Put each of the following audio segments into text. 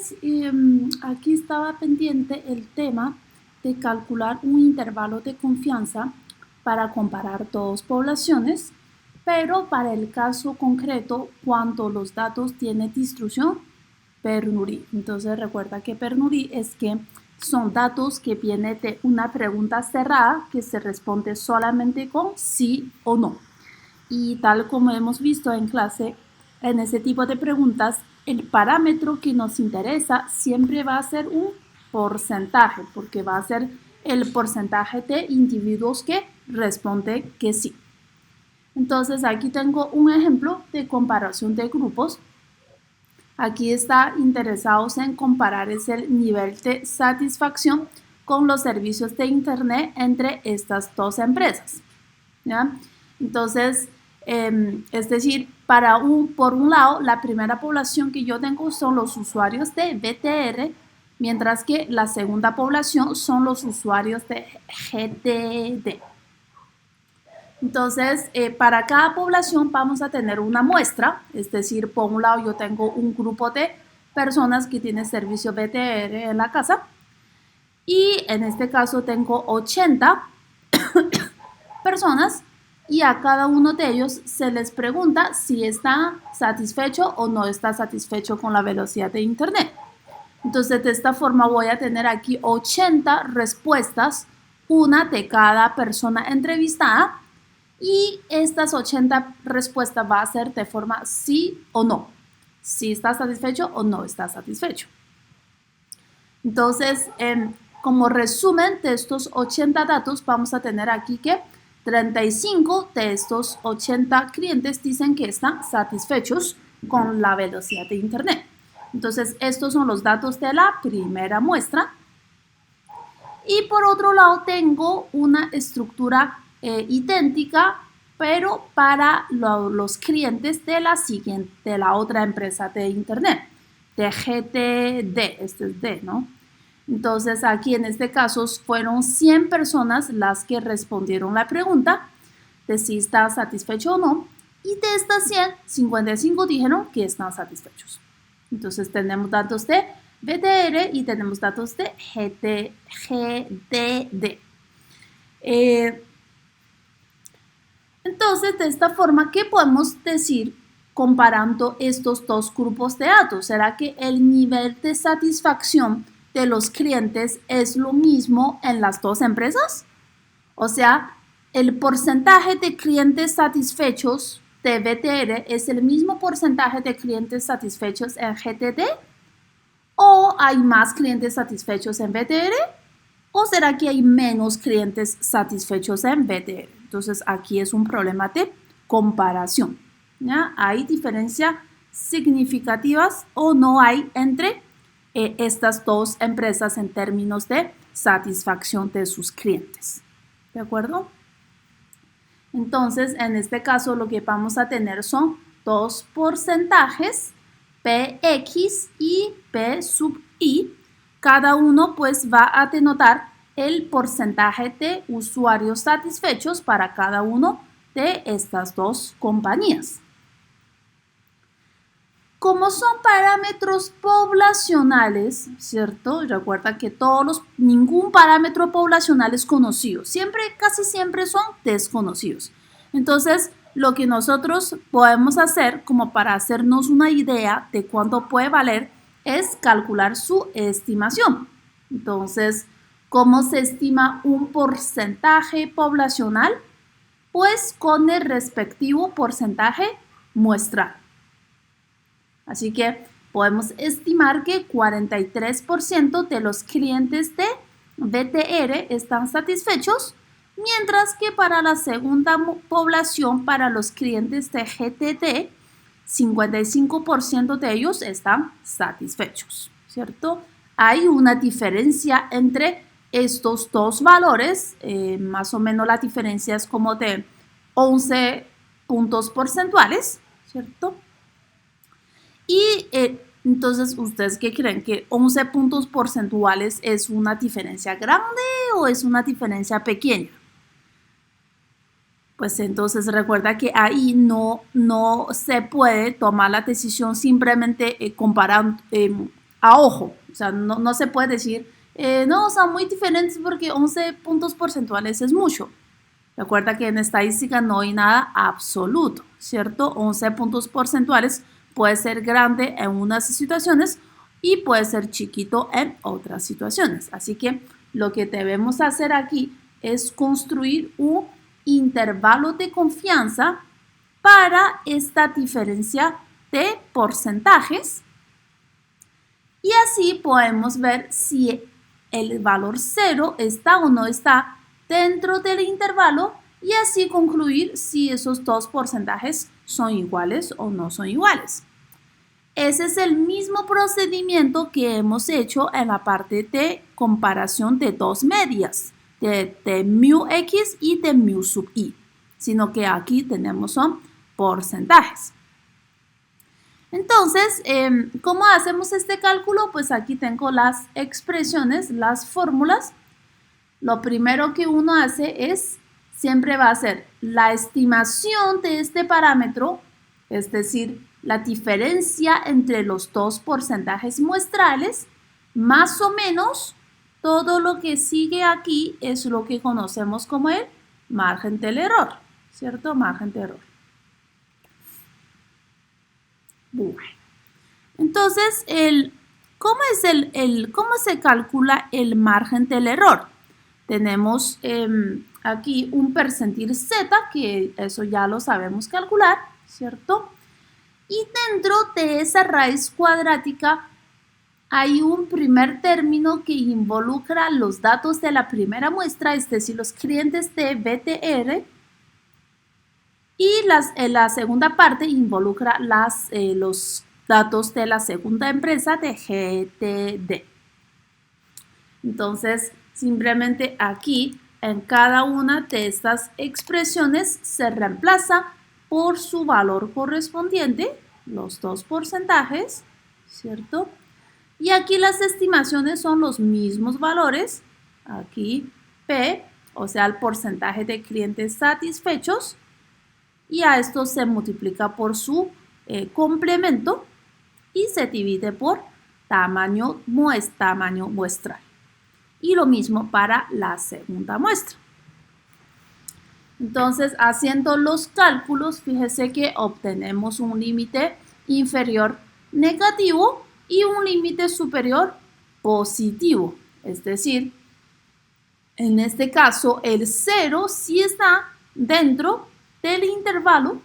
Entonces, aquí estaba pendiente el tema de calcular un intervalo de confianza para comparar dos poblaciones, pero para el caso concreto, cuando los datos tienen distribución Bernoulli. Entonces, recuerda que Bernoulli es que son datos que vienen de una pregunta cerrada que se responde solamente con sí o no. Y tal como hemos visto en clase, en ese tipo de preguntas, el parámetro que nos interesa siempre va a ser un porcentaje, porque va a ser el porcentaje de individuos que responde que sí. Entonces, aquí tengo un ejemplo de comparación de grupos. Aquí está interesados en comparar es el nivel de satisfacción con los servicios de Internet entre estas dos empresas. ¿Ya? Entonces, es decir, por un lado, la primera población que yo tengo son los usuarios de BTR, mientras que la segunda población son los usuarios de GTD. Entonces, para cada población vamos a tener una muestra, es decir, por un lado yo tengo un grupo de personas que tienen servicio BTR en la casa y en este caso tengo 80 personas y a cada uno de ellos se les pregunta si está satisfecho o no está satisfecho con la velocidad de Internet. Entonces, de esta forma voy a tener aquí 80 respuestas, una de cada persona entrevistada, y estas 80 respuestas va a ser de forma sí o no. Si está satisfecho o no está satisfecho. Entonces, como resumen de estos 80 datos, vamos a tener aquí que 35 de estos 80 clientes dicen que están satisfechos con la velocidad de Internet. Entonces, estos son los datos de la primera muestra. Y por otro lado, tengo una estructura idéntica, pero para los clientes de la otra empresa de Internet, de GTD, este es D, ¿no? Entonces, aquí en este caso fueron 100 personas las que respondieron la pregunta de si está satisfecho o no, y de estas 100, 55 dijeron que están satisfechos. Entonces, tenemos datos de BTR y tenemos datos de GDD. Entonces, de esta forma, ¿qué podemos decir comparando estos dos grupos de datos? ¿Será que el nivel de satisfacción de los clientes es lo mismo en las dos empresas? O sea, el porcentaje de clientes satisfechos de BTR es el mismo porcentaje de clientes satisfechos en GTD. ¿O hay más clientes satisfechos en BTR? ¿O será que hay menos clientes satisfechos en BTR? Entonces, aquí es un problema de comparación. ¿Ya? ¿Hay diferencias significativas o no hay entre estas dos empresas en términos de satisfacción de sus clientes? ¿De acuerdo? Entonces, en este caso, lo que vamos a tener son dos porcentajes, Px y P sub i. Cada uno pues va a denotar el porcentaje de usuarios satisfechos para cada uno de estas dos compañías. Como son parámetros poblacionales, ¿cierto? Recuerda que ningún parámetro poblacional es conocido. Casi siempre son desconocidos. Entonces, lo que nosotros podemos hacer como para hacernos una idea de cuánto puede valer es calcular su estimación. Entonces, ¿cómo se estima un porcentaje poblacional? Pues con el respectivo porcentaje muestral. Así que podemos estimar que 43% de los clientes de BTR están satisfechos, mientras que para la segunda población, para los clientes de GTD, 55% de ellos están satisfechos, ¿cierto? Hay una diferencia entre estos dos valores, más o menos la diferencia es como de 11 puntos porcentuales, ¿cierto? Y entonces, ¿ustedes qué creen? ¿Que 11 puntos porcentuales es una diferencia grande o es una diferencia pequeña? Pues entonces recuerda que ahí no se puede tomar la decisión simplemente comparando, a ojo. O sea, no se puede decir, no, son muy diferentes porque 11 puntos porcentuales es mucho. Recuerda que en estadística no hay nada absoluto, ¿cierto? 11 puntos porcentuales puede ser grande en unas situaciones y puede ser chiquito en otras situaciones. Así que lo que debemos hacer aquí es construir un intervalo de confianza para esta diferencia de porcentajes y así podemos ver si el valor 0 está o no está dentro del intervalo y así concluir si esos dos porcentajes son iguales o no son iguales. Ese es el mismo procedimiento que hemos hecho en la parte de comparación de dos medias, de mu x y de mu sub i, sino que aquí tenemos son porcentajes. Entonces, ¿cómo hacemos este cálculo? Pues aquí tengo las expresiones, las fórmulas. Lo primero que uno hace es, siempre va a ser la estimación de este parámetro, es decir, la diferencia entre los dos porcentajes muestrales, más o menos todo lo que sigue aquí es lo que conocemos como el margen del error, ¿cierto? Margen de error. Bueno, entonces, ¿cómo se calcula el margen del error? Tenemos aquí un percentil z, que eso ya lo sabemos calcular, ¿cierto? Y dentro de esa raíz cuadrática hay un primer término que involucra los datos de la primera muestra, es decir, los clientes de BTR, y la segunda parte involucra los datos de la segunda empresa de GTD. Entonces, simplemente aquí, en cada una de estas expresiones, se reemplaza por su valor correspondiente, los dos porcentajes, ¿cierto? Y aquí las estimaciones son los mismos valores. Aquí P, o sea, el porcentaje de clientes satisfechos, y a esto se multiplica por su complemento y se divide por tamaño muestral. Y lo mismo para la segunda muestra. Entonces, haciendo los cálculos, fíjese que obtenemos un límite inferior negativo y un límite superior positivo. Es decir, en este caso, el 0 sí está dentro del intervalo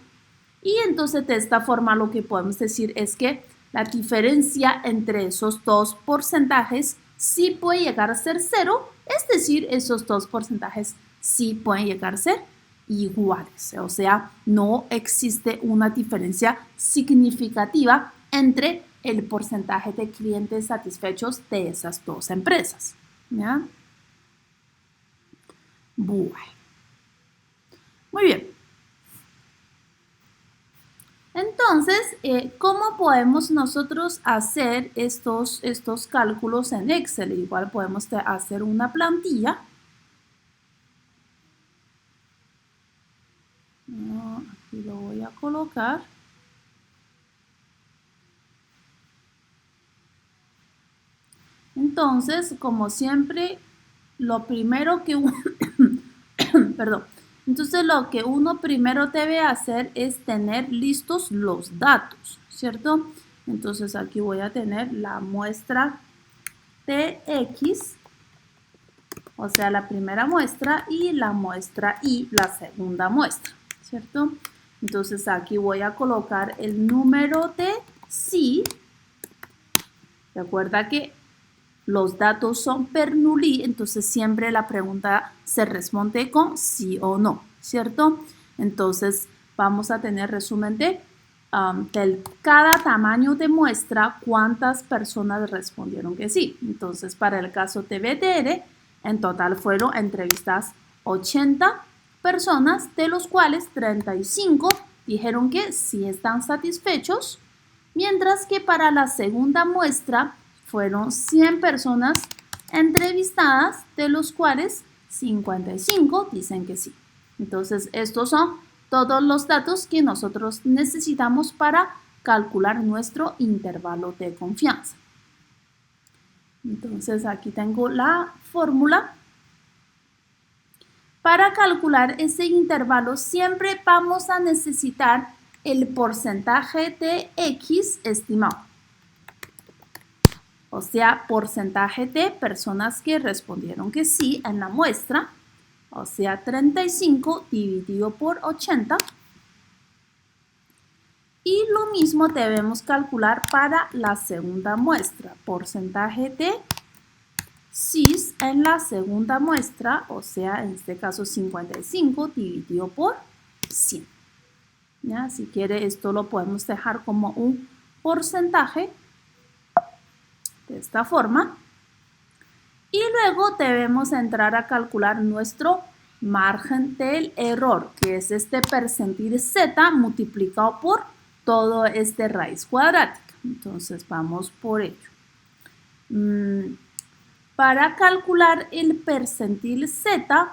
y entonces de esta forma lo que podemos decir es que la diferencia entre esos dos porcentajes sí puede llegar a ser 0, es decir, esos dos porcentajes sí pueden llegar a ser iguales, o sea, no existe una diferencia significativa entre el porcentaje de clientes satisfechos de esas dos empresas, ¿ya? Bueno, muy bien. Entonces, ¿cómo podemos nosotros hacer estos cálculos en Excel? Igual podemos hacer una plantilla. Aquí lo voy a colocar. Entonces, como siempre, lo primero que uno, perdón. Entonces, lo que uno primero debe hacer es tener listos los datos, ¿cierto? Entonces, aquí voy a tener la muestra TX, o sea, la primera muestra, y la muestra Y, la segunda muestra, ¿cierto? Entonces, aquí voy a colocar el número de sí. Recuerda que los datos son per nulli, entonces siempre la pregunta se responde con sí o no, ¿cierto? Entonces vamos a tener resumen de cada tamaño de muestra, cuántas personas respondieron que sí. Entonces para el caso de BTR, en total fueron entrevistadas 80 personas, de los cuales 35 dijeron que sí están satisfechos, mientras que para la segunda muestra fueron 100 personas entrevistadas, de los cuales 55 dicen que sí. Entonces, estos son todos los datos que nosotros necesitamos para calcular nuestro intervalo de confianza. Entonces aquí tengo la fórmula. Para calcular ese intervalo siempre vamos a necesitar el porcentaje de X estimado. O sea, porcentaje de personas que respondieron que sí en la muestra. O sea, 35 dividido por 80. Y lo mismo debemos calcular para la segunda muestra. Porcentaje de cis en la segunda muestra, o sea, en este caso 55 dividido por 100. ¿Ya? Si quiere, esto lo podemos dejar como un porcentaje de esta forma. Y luego debemos entrar a calcular nuestro margen del error, que es este percentil z multiplicado por todo este raíz cuadrática. Entonces vamos por ello. Para calcular el percentil z,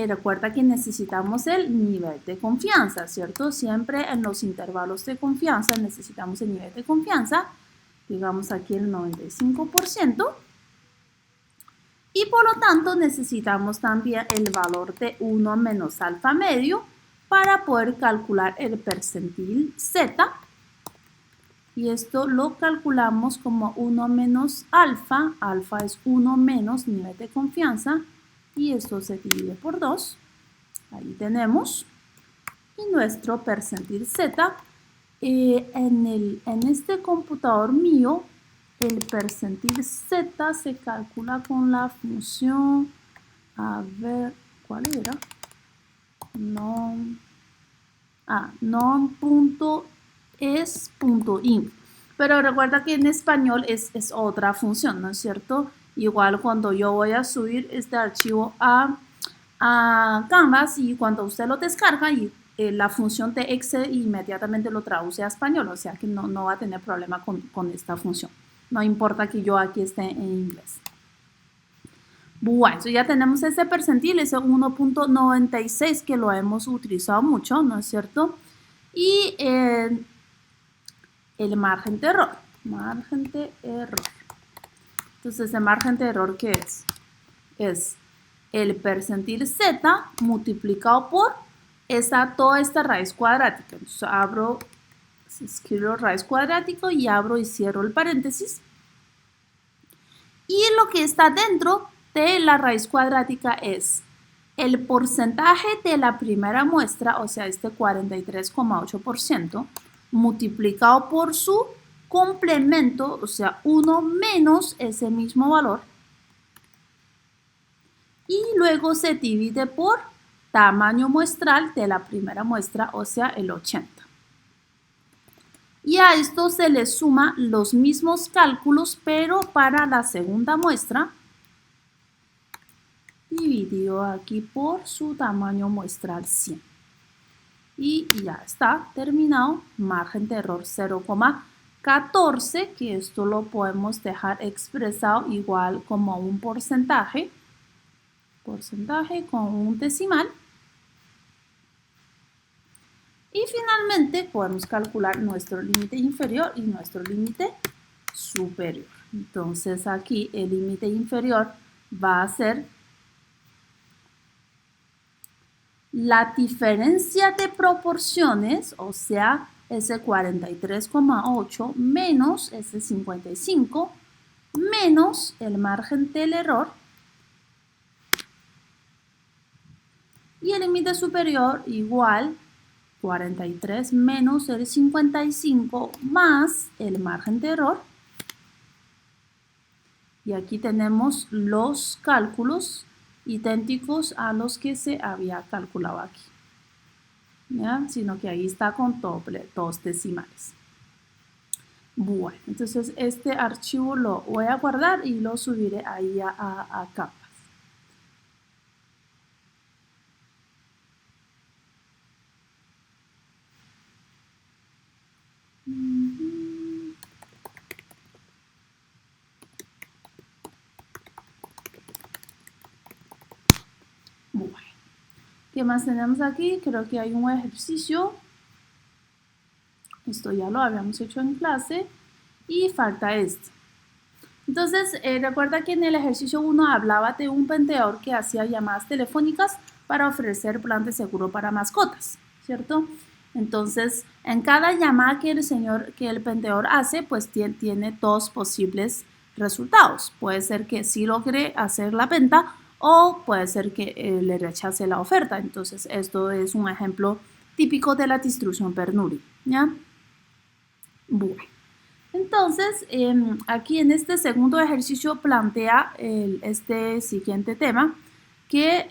recuerda que necesitamos el nivel de confianza, ¿cierto? Siempre en los intervalos de confianza necesitamos el nivel de confianza, digamos aquí el 95%. Y por lo tanto necesitamos también el valor de 1 menos alfa medio para poder calcular el percentil z. Y esto lo calculamos como 1 menos alfa. Alfa es 1 menos nivel de confianza. Y esto se divide por 2. Ahí tenemos. Y nuestro percentil z. En este computador mío, el percentil z se calcula con la función, a ver, ¿cuál era? non.es.inf. Pero recuerda que en español es otra función, ¿no es cierto? Igual cuando yo voy a subir este archivo a Canvas y cuando usted lo descarga y la función de Excel inmediatamente lo traduce a español, o sea que no va a tener problema con esta función. No importa que yo aquí esté en inglés. Bueno, ya tenemos ese percentil, ese 1.96 que lo hemos utilizado mucho, ¿no es cierto? Y el margen de error. Margen de error. Entonces, ¿el margen de error qué es? Es el percentil z multiplicado por toda esta raíz cuadrática. Entonces, escribo raíz cuadrática y abro y cierro el paréntesis. Y lo que está dentro de la raíz cuadrática es el porcentaje de la primera muestra, o sea, este 43,8%, multiplicado por su complemento, o sea, 1 menos ese mismo valor. Y luego se divide por tamaño muestral de la primera muestra, o sea, el 80. Y a esto se le suma los mismos cálculos, pero para la segunda muestra, dividido aquí por su tamaño muestral 100. Y ya está terminado, margen de error 0,14, que esto lo podemos dejar expresado igual como un porcentaje con un decimal. Y finalmente podemos calcular nuestro límite inferior y nuestro límite superior. Entonces aquí el límite inferior va a ser la diferencia de proporciones, o sea, ese 43,8 menos ese 55 menos el margen del error. Y el límite superior igual 43 menos el 55 más el margen de error. Y aquí tenemos los cálculos idénticos a los que se había calculado aquí. ¿Ya? Sino que ahí está con dos decimales. Bueno, entonces este archivo lo voy a guardar y lo subiré ahí a Canvas. Bueno, ¿qué más tenemos aquí? Creo que hay un ejercicio. Esto ya lo habíamos hecho en clase. Y falta este. Entonces, recuerda que en el ejercicio 1 hablaba de un vendedor que hacía llamadas telefónicas para ofrecer plan de seguro para mascotas, ¿cierto? Entonces, en cada llamada que el vendedor hace, pues tiene dos posibles resultados. Puede ser que sí logre hacer la venta o puede ser que le rechace la oferta. Entonces, esto es un ejemplo típico de la distribución Bernoulli, ¿ya? Bueno. Entonces, aquí en este segundo ejercicio plantea este siguiente tema, que,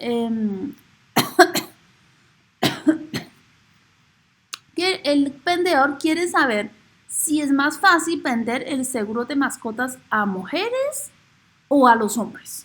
que el vendedor quiere saber si es más fácil vender el seguro de mascotas a mujeres o a los hombres.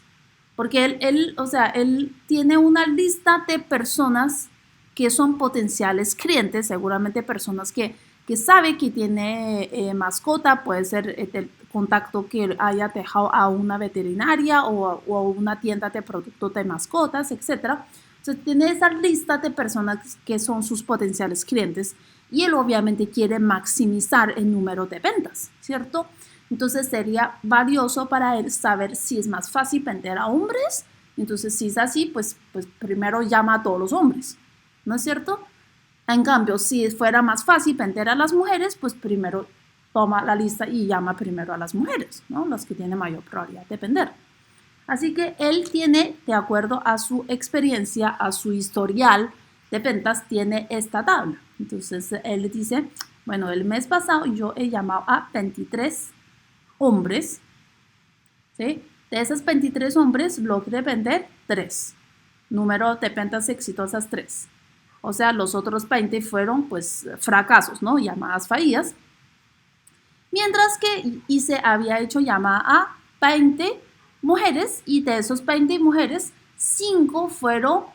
Porque él tiene una lista de personas que son potenciales clientes, seguramente personas que sabe que tiene mascota, puede ser el contacto que haya dejado a una veterinaria o a una tienda de productos de mascotas, etc. Entonces tiene esa lista de personas que son sus potenciales clientes y él obviamente quiere maximizar el número de ventas, ¿cierto? Entonces sería valioso para él saber si es más fácil vender a hombres. Entonces si es así, pues primero llama a todos los hombres, ¿no es cierto? En cambio, si fuera más fácil vender a las mujeres, pues primero toma la lista y llama primero a las mujeres, ¿no? Las que tienen mayor probabilidad de vender. Así que él tiene, de acuerdo a su experiencia, a su historial de ventas, tiene esta tabla. Entonces, él dice, bueno, el mes pasado yo he llamado a 23 hombres, ¿sí? De esos 23 hombres logré vender 3. Número de ventas exitosas 3. O sea, los otros 20 fueron pues fracasos, ¿no? Llamadas fallidas. Mientras que había hecho llamada a 20 mujeres y de esos 20 mujeres, 5 fueron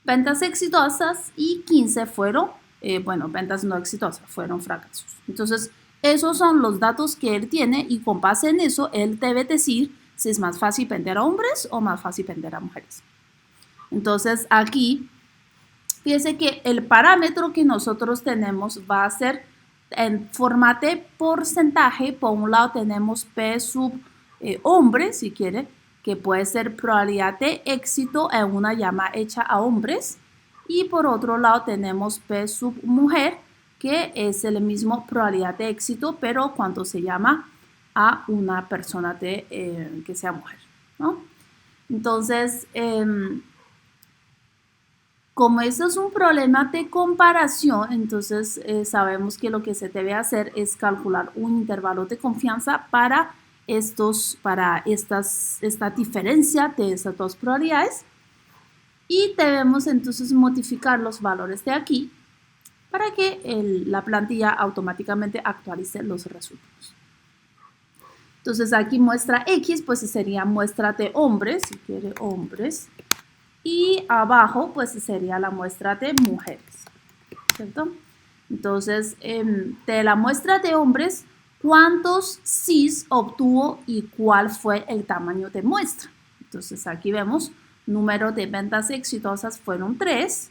ventas exitosas y 15 fueron, ventas no exitosas, fueron fracasos. Entonces, esos son los datos que él tiene y con base en eso, él debe decir si es más fácil vender a hombres o más fácil vender a mujeres. Entonces, aquí fíjense que el parámetro que nosotros tenemos va a ser en forma de porcentaje. Por un lado tenemos P sub hombre, si quiere, que puede ser probabilidad de éxito en una llamada hecha a hombres. Y por otro lado tenemos P sub mujer, que es el mismo probabilidad de éxito, pero cuando se llama a una persona que sea mujer, ¿no? Entonces, como eso es un problema de comparación, entonces sabemos que lo que se debe hacer es calcular un intervalo de confianza para esta diferencia de esas dos probabilidades y debemos entonces modificar los valores de aquí para que la plantilla automáticamente actualice los resultados. Entonces aquí muestra X, pues sería muestra de hombres, si quiere hombres. Y abajo, pues sería la muestra de mujeres, ¿cierto? Entonces, de la muestra de hombres, ¿cuántos sís obtuvo y cuál fue el tamaño de muestra? Entonces, aquí vemos, número de ventas exitosas fueron 3.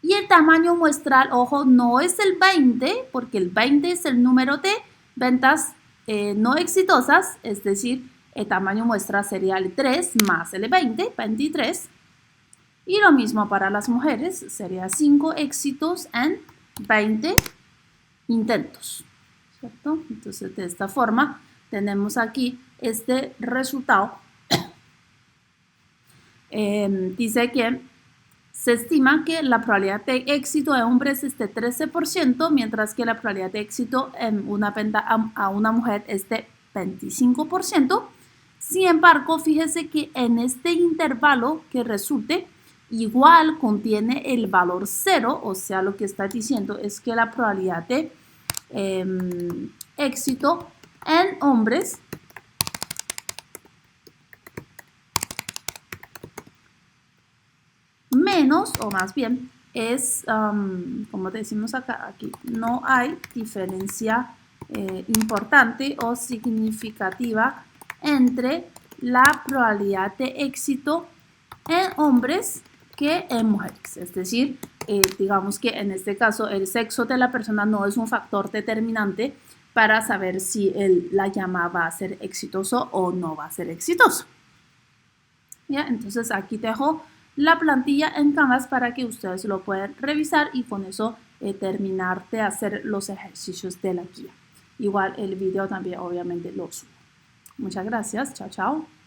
Y el tamaño muestral, ojo, no es el 20, porque el 20 es el número de ventas no exitosas, es decir, el tamaño muestra sería el 3 más el 20, 23. Y lo mismo para las mujeres, sería 5 éxitos en 20 intentos, ¿cierto? Entonces, de esta forma, tenemos aquí este resultado. Dice que se estima que la probabilidad de éxito de hombres es de 13%, mientras que la probabilidad de éxito en una venta a una mujer es de 25%. Sin embargo, fíjese que en este intervalo que resulte, igual contiene el valor 0, o sea, lo que está diciendo es que la probabilidad de éxito en hombres menos, o más bien, es, como decimos acá, aquí no hay diferencia importante o significativa entre la probabilidad de éxito en hombres que en mujeres. Es decir, digamos que en este caso el sexo de la persona no es un factor determinante para saber si la llama va a ser exitoso o no va a ser exitoso. ¿Ya? Entonces aquí te dejo la plantilla en Canvas para que ustedes lo puedan revisar y con eso terminar de hacer los ejercicios de la guía. Igual el video también obviamente lo subo. Muchas gracias. Chao, chao.